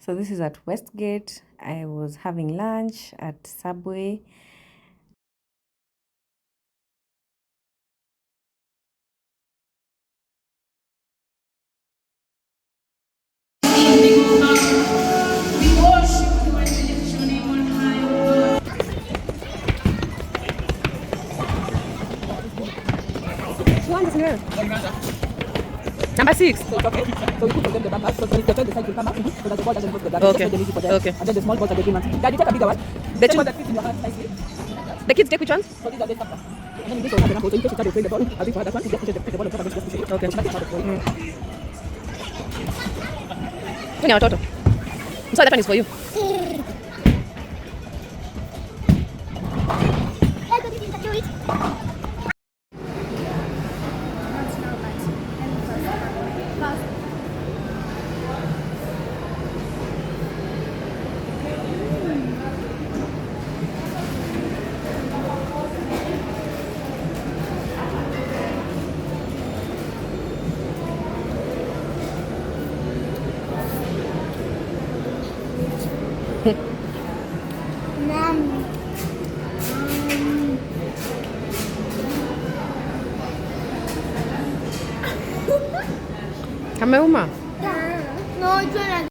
So this is at Westgate. I was having lunch at Subway. Number 6. So it's okay. So we put for them the backpack. So when it's the first, the side will come up. So that the ball doesn't go to the back. Okay. Just for them. Okay. And then the small balls are the green ones. Daddy, take a bigger one. The two that fit in your hand nicely. The kids take which ones? So these are the backpacks. And then in this one, so in case you start playing the ball, I'll be for that one. You just push the ball on top and just push it. Okay. When you're Toto. So that one is for you. Kameuma. No, yo la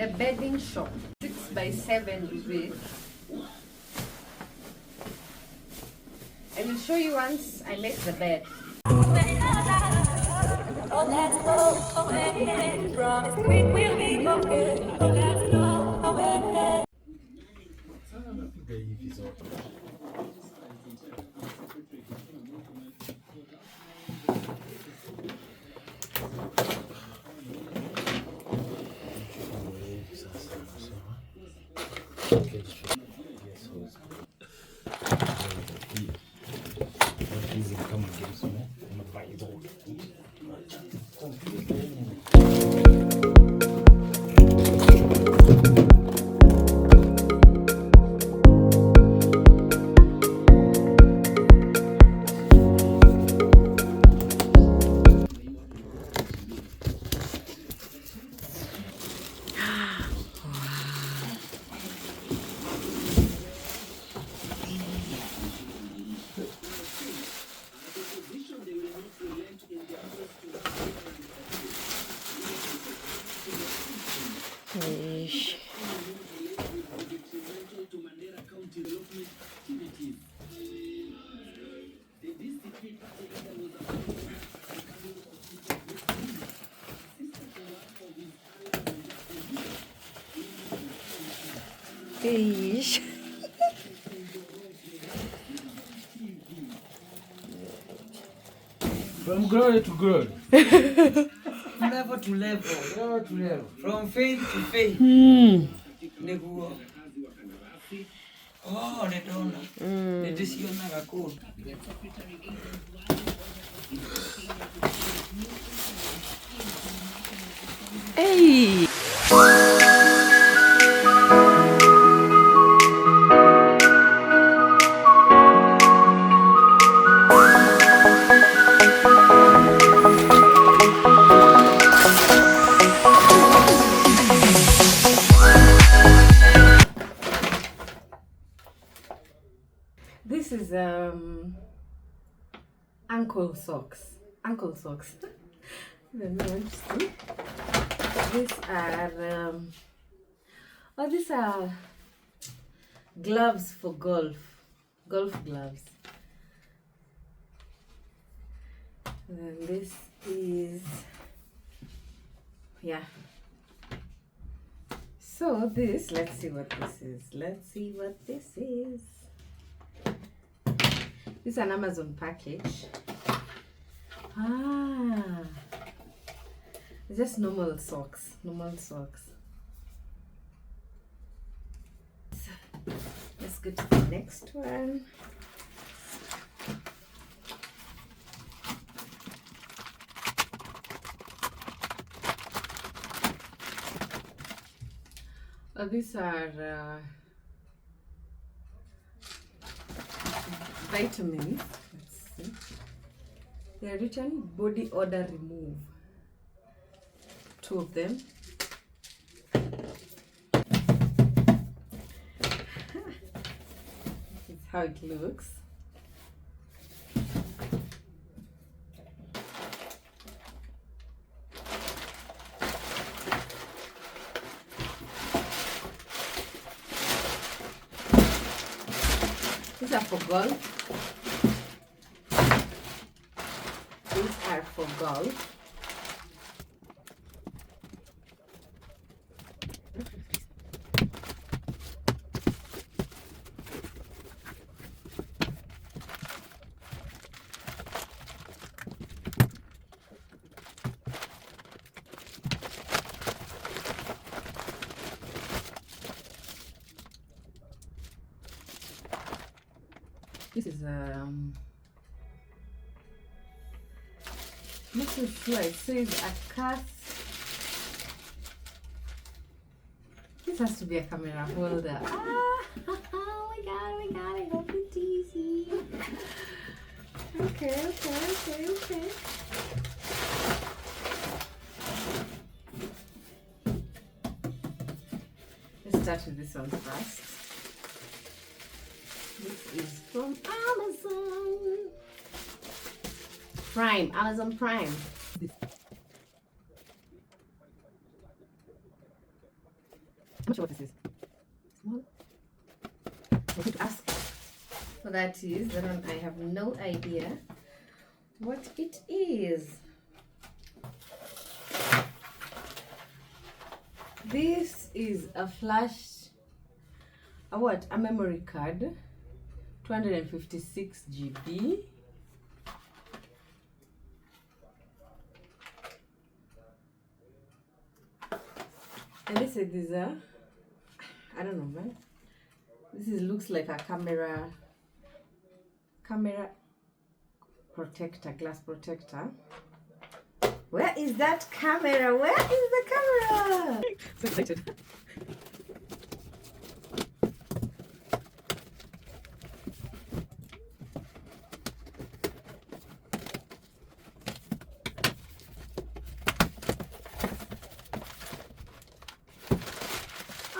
the bedding shop. 6x7 is it. I will show you once I make the bed. Eish. From girl to girl. Never level to level. From faith to faith. Nikuo. Oh, netona. Netisiona kakuni. Hey. This is ankle socks. Ankle socks. Let me see. These are gloves for golf. Golf gloves. And then this is, yeah. So this, let's see what this is. Let's see what this is. This is an Amazon package. Just normal socks. Normal socks. So, let's go to the next one. These are vitamins. Let's see. They are written body odor remove. 2 of them. This is how it looks. These are for golf. These are for golf. This is not so sure. It says a cast. This has to be a camera holder. Oh my god, I hope it's easy. Okay. Let's start with this one first. This is from Amazon Prime. Amazon Prime. I'm not sure what this is. Small. I need to ask what that is. That one I have no idea what it is. This is a flash. A memory card. 256 GB. And this is I don't know, man. This looks like a camera protector, glass protector. Where is that camera? Where is the camera? So excited.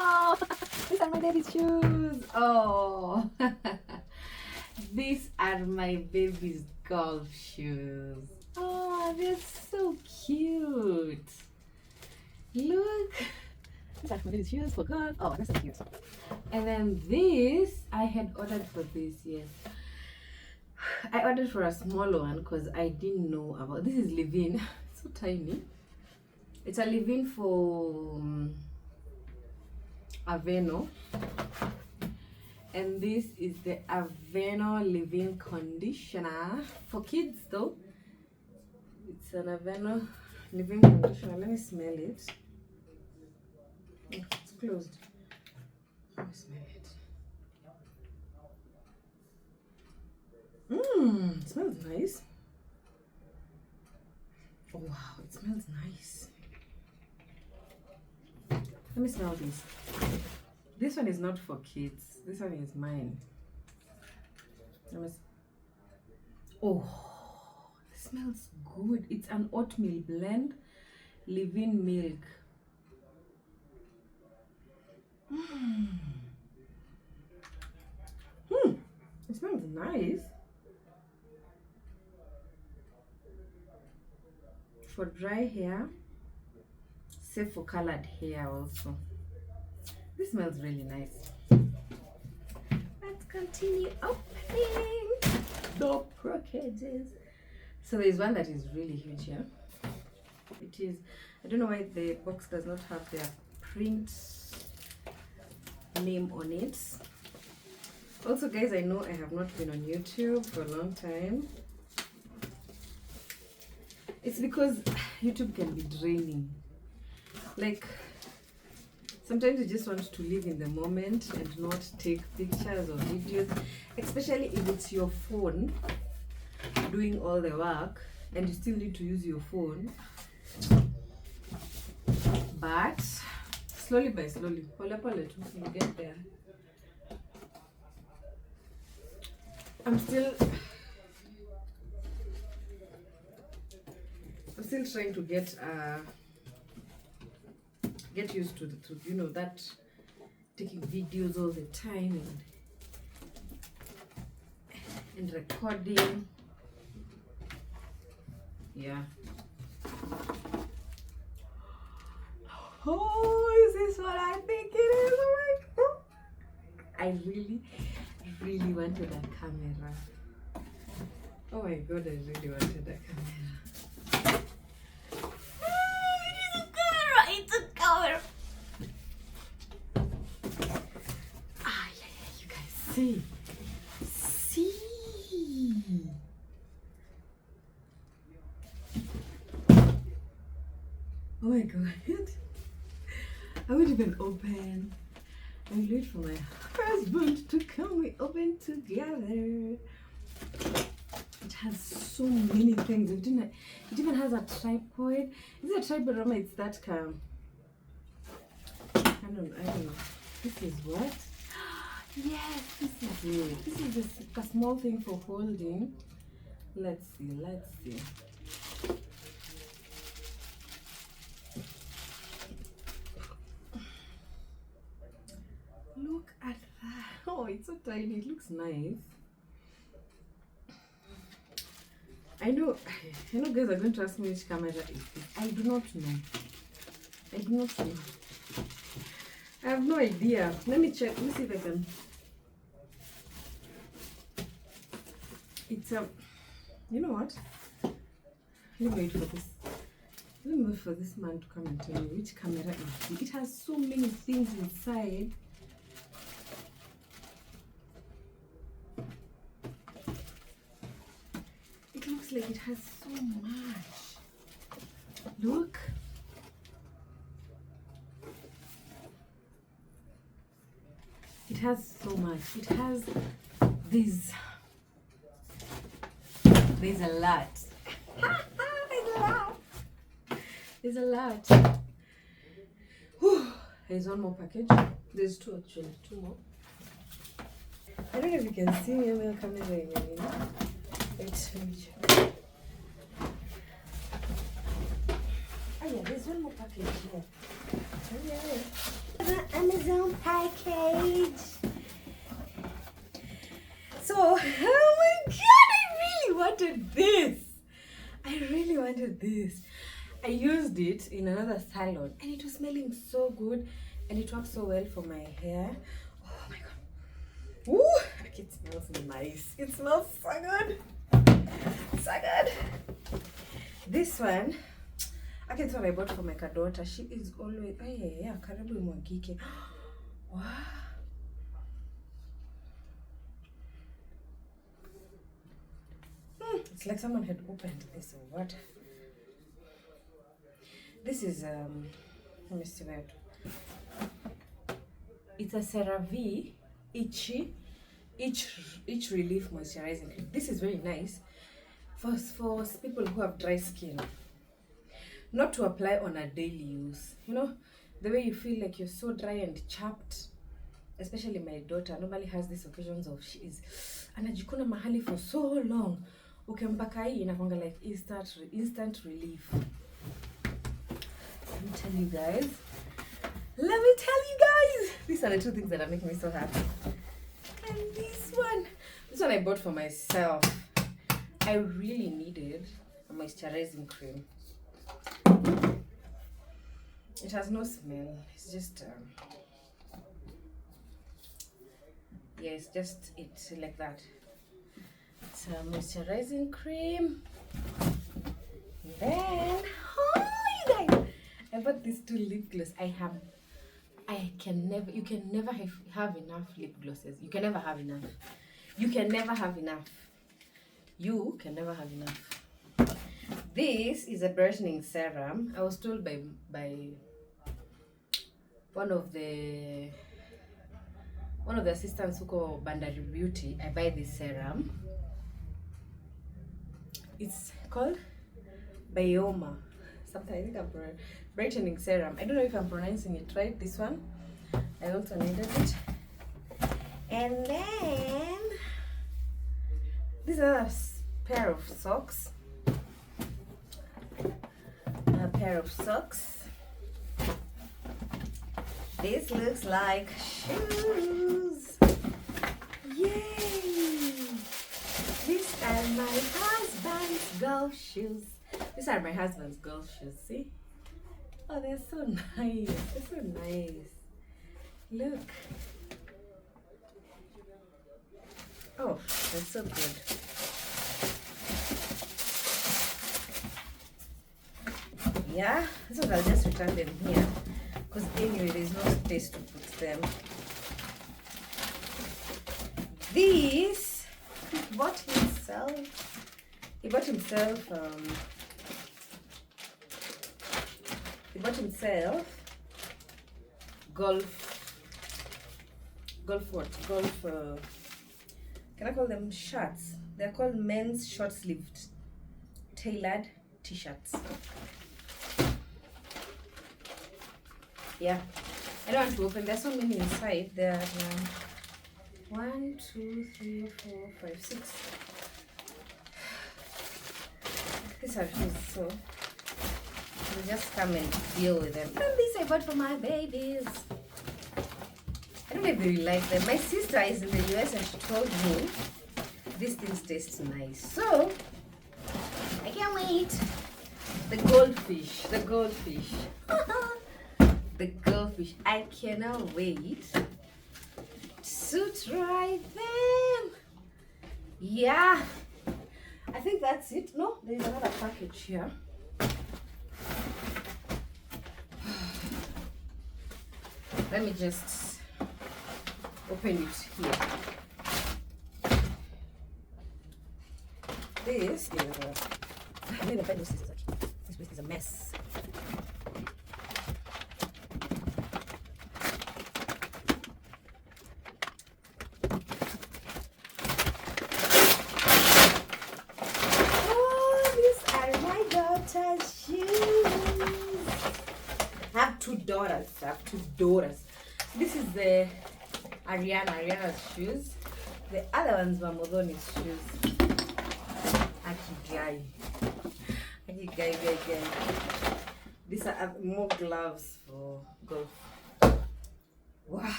Oh, these are my baby's shoes. Oh, these are my baby's golf shoes. Oh, they're so cute. Look. These are my baby's shoes for God. Oh, that's so cute. And then this, I had ordered for this, yes. I ordered for a small one because I didn't know about this. Is leave-in. So tiny. It's a leave-in for Aveno. And this is the Aveno leave-in conditioner for kids though. It's an Aveno living conditioner. Let me smell it. Oh, it's closed. Let me smell it. It smells nice. Oh wow, it smells nice. Let me smell this. This one is not for kids. This one is mine. Let me oh, it smells good. It's an oatmeal blend, leave-in milk. It smells nice. For dry hair, safe for colored hair also. This smells really nice. Let's continue opening the packages. So there's one that is really huge here. It is, I don't know why the box does not have their print name on it. Also guys, I know I have not been on YouTube for a long time. It's because YouTube can be draining. Like, sometimes you just want to live in the moment and not take pictures or videos, especially if it's your phone doing all the work and you still need to use your phone. But slowly by slowly, pole pole you get there. I'm still trying to get used to you know, that taking videos all the time and recording. Yeah. Oh, is this what I think it is? Oh my god, I really wanted a camera. Oh my god, I really wanted a camera. It's a camera. Ah, yeah, you guys see. Oh my god. I won't even open. I will wait for my husband to come. We open together. It has so many things. It even has a tripod. Is it a tripod or it's that I don't know. This is what? Yes, this is it. This is just a small thing for holding. Let's see. Look at that. Oh, it's so tiny. It looks nice. I know guys are going to ask me which camera is this. I do not know. I have no idea. Let me check. Let me see if I can. It's you know what? Let me wait for this. Let me wait for this man to come and tell me which camera is this. It has so many things inside. It looks like it has so much. Look. It has so much. It has these. There's a lot. There's a lot. Whew. There's one more package. There's two actually. Two more. I don't know if you can see me. I'm going to come in there. Wait, let me check. Oh yeah, there's one more package here. Oh yeah. The Amazon package. So, oh my god, I really wanted this. I used it in another salon and it was smelling so good and it works so well for my hair. Oh my god. Ooh, it smells nice. It smells so good. So good. This one, okay, it's what I bought for my daughter. She is always, oh yeah, karibu imwagike. Wow. It's like someone had opened this or what? This is let me see where. It's a CeraVe itch relief moisturizing cream. This is very nice for people who have dry skin. Not to apply on a daily use. You know, the way you feel like you're so dry and chapped. Especially my daughter normally has these occasions of she is anajikuna mahali for so long. Ukempaka hii inakwanga like instant relief. Let me tell you guys. These are the two things that are making me so happy. And this one I bought for myself. I really needed a moisturizing cream. It has no smell. It's just it's like that. It's a moisturizing cream. Then, you guys, I bought these two lip gloss. You can never have enough lip glosses. You can never have enough. This is a brightening serum. I was told by one of the assistants who call Bandari Beauty, I buy this serum. It's called Bioma. Something I think I'm brightening serum. I don't know if I'm pronouncing it right. This one, I also needed it. And then these are a pair of socks. This looks like shoes. Yay! These are my husband's golf shoes. See? Oh, they're so nice. Look. Oh, they're so good. Yeah, so I'll just return them here because anyway there's no space to put them. This he bought himself can I call them shirts? They're called men's short-sleeved tailored t-shirts. Yeah, I don't want to open. There's so many inside. There are 1, 2, 3, 4, 5, 6. These are shoes, so we just come and deal with them. And these I bought for my babies. I don't know if they will like them. My sister is in the US and she told me these things taste nice. So I can't wait. The goldfish. I cannot wait to try them. Yeah, I think that's it. No, there's another package here. Let me just open it here. This is I need to find this actually. This place is a mess. I have two daughters. This is the Ariana's shoes. The other ones were Modoni's shoes. Aki guy. These are more gloves for golf. Wow.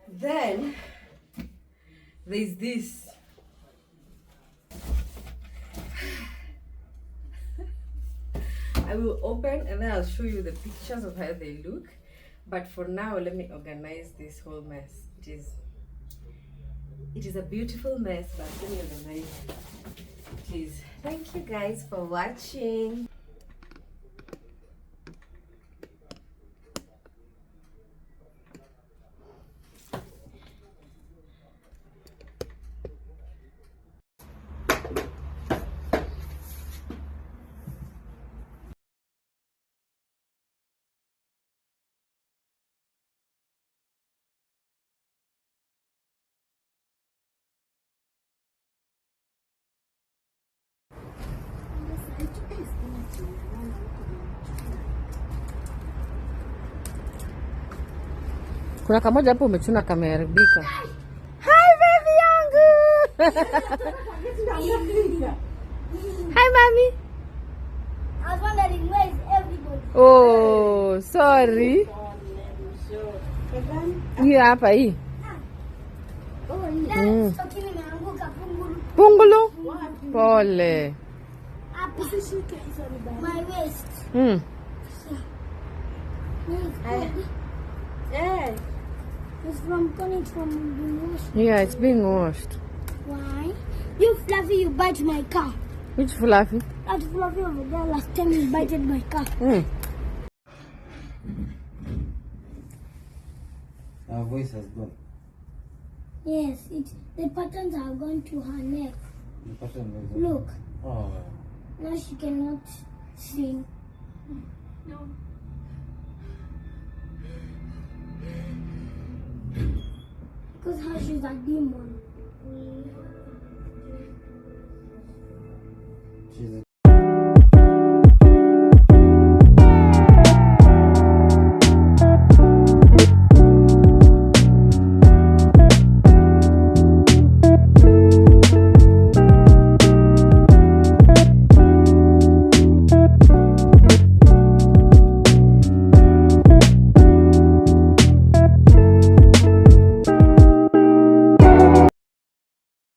Then there's this. I will open and then I'll show you the pictures of how they look. But for now, let me organize this whole mess. It is a beautiful mess, but let me organize it. Please. Thank you guys for watching. Kuna kamoja hapo umechuna kameharibika. Hi baby yangu. Hi mommy. I was wondering where is everybody? Oh, sorry. Hii hapa hii. Sokini imeanguka pungulu. Pungulu. Pole. Hapa. My waist. It's from coming from being washed. Yeah, it's being washed. Why? You Fluffy, you bite my car. Which Fluffy? That Fluffy over there last time you bited my car. Our voice has gone. Yes, the patterns are going to her neck. The pattern has gone. Look, Oh. now she cannot sing. No. Because how she's a demon. She's a